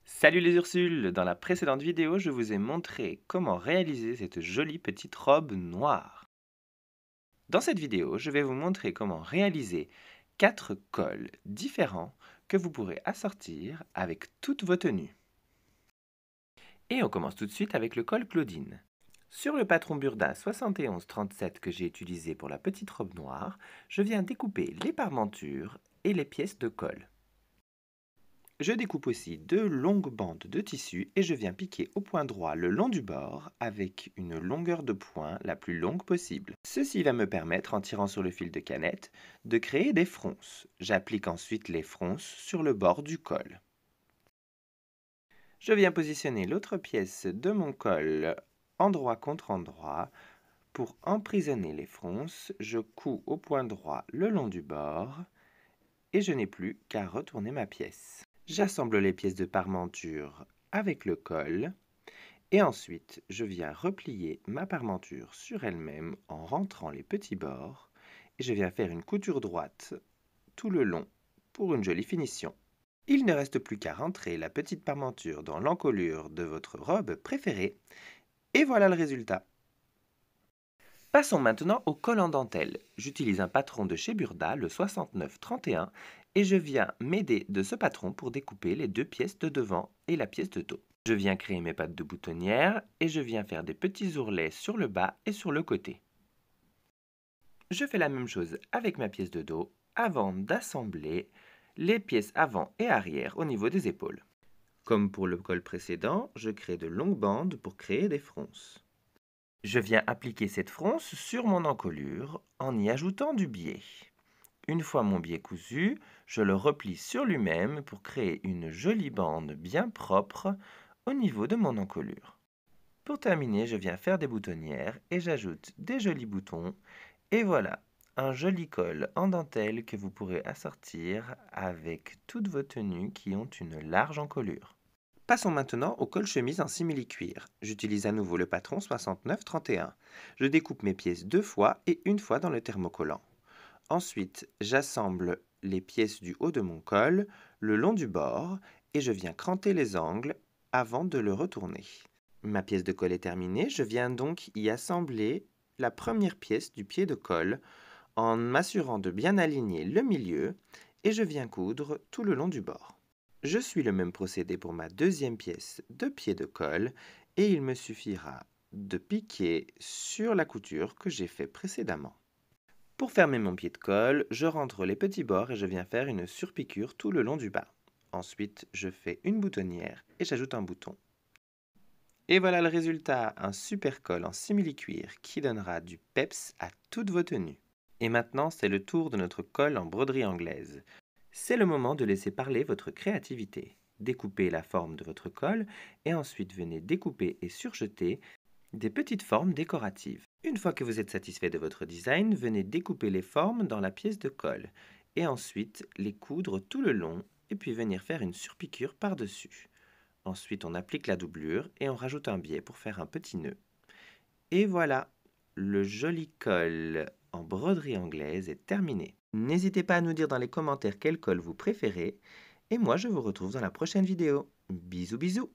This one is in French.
Salut les Ursules! Dans la précédente vidéo, je vous ai montré comment réaliser cette jolie petite robe noire. Dans cette vidéo, je vais vous montrer comment réaliser 4 cols différents que vous pourrez assortir avec toutes vos tenues. Et on commence tout de suite avec le col Claudine. Sur le patron Burda 7137 que j'ai utilisé pour la petite robe noire, je viens découper les parmentures et les pièces de colle. Je découpe aussi 2 longues bandes de tissu et je viens piquer au point droit le long du bord avec une longueur de point la plus longue possible. Ceci va me permettre, en tirant sur le fil de canette, de créer des fronces. J'applique ensuite les fronces sur le bord du col. Je viens positionner l'autre pièce de mon col endroit contre endroit. Pour emprisonner les fronces, je couds au point droit le long du bord et je n'ai plus qu'à retourner ma pièce. J'assemble les pièces de parmenture avec le col et ensuite je viens replier ma parmenture sur elle-même en rentrant les petits bords et je viens faire une couture droite tout le long pour une jolie finition. Il ne reste plus qu'à rentrer la petite parmenture dans l'encolure de votre robe préférée et voilà le résultat. Passons maintenant au col en dentelle. J'utilise un patron de chez Burda, le 6931, et je viens m'aider de ce patron pour découper les 2 pièces de devant et la pièce de dos. Je viens créer mes pattes de boutonnière et je viens faire des petits ourlets sur le bas et sur le côté. Je fais la même chose avec ma pièce de dos avant d'assembler les pièces avant et arrière au niveau des épaules. Comme pour le col précédent, je crée de longues bandes pour créer des fronces. Je viens appliquer cette fronce sur mon encolure en y ajoutant du biais. Une fois mon biais cousu, je le replie sur lui-même pour créer une jolie bande bien propre au niveau de mon encolure. Pour terminer, je viens faire des boutonnières et j'ajoute des jolis boutons. Et voilà, un joli col en dentelle que vous pourrez assortir avec toutes vos tenues qui ont une large encolure. Passons maintenant au col chemise en simili-cuir. J'utilise à nouveau le patron 6931. Je découpe mes pièces 2 fois et une fois dans le thermocollant. Ensuite, j'assemble les pièces du haut de mon col le long du bord et je viens cranter les angles avant de le retourner. Ma pièce de col est terminée, je viens donc y assembler la première pièce du pied de col en m'assurant de bien aligner le milieu et je viens coudre tout le long du bord. Je suis le même procédé pour ma deuxième pièce de pied de col et il me suffira de piquer sur la couture que j'ai fait précédemment. Pour fermer mon pied de col, je rentre les petits bords et je viens faire une surpiqûre tout le long du bas. Ensuite, je fais une boutonnière et j'ajoute un bouton. Et voilà le résultat, un super col en simili-cuir qui donnera du peps à toutes vos tenues. Et maintenant, c'est le tour de notre col en broderie anglaise. C'est le moment de laisser parler votre créativité. Découpez la forme de votre col et ensuite venez découper et surjeter des petites formes décoratives. Une fois que vous êtes satisfait de votre design, venez découper les formes dans la pièce de colle et ensuite les coudre tout le long et puis venir faire une surpiqûre par-dessus. Ensuite, on applique la doublure et on rajoute un biais pour faire un petit nœud. Et voilà, le joli col en broderie anglaise est terminé. N'hésitez pas à nous dire dans les commentaires quel col vous préférez et moi je vous retrouve dans la prochaine vidéo. Bisous bisous!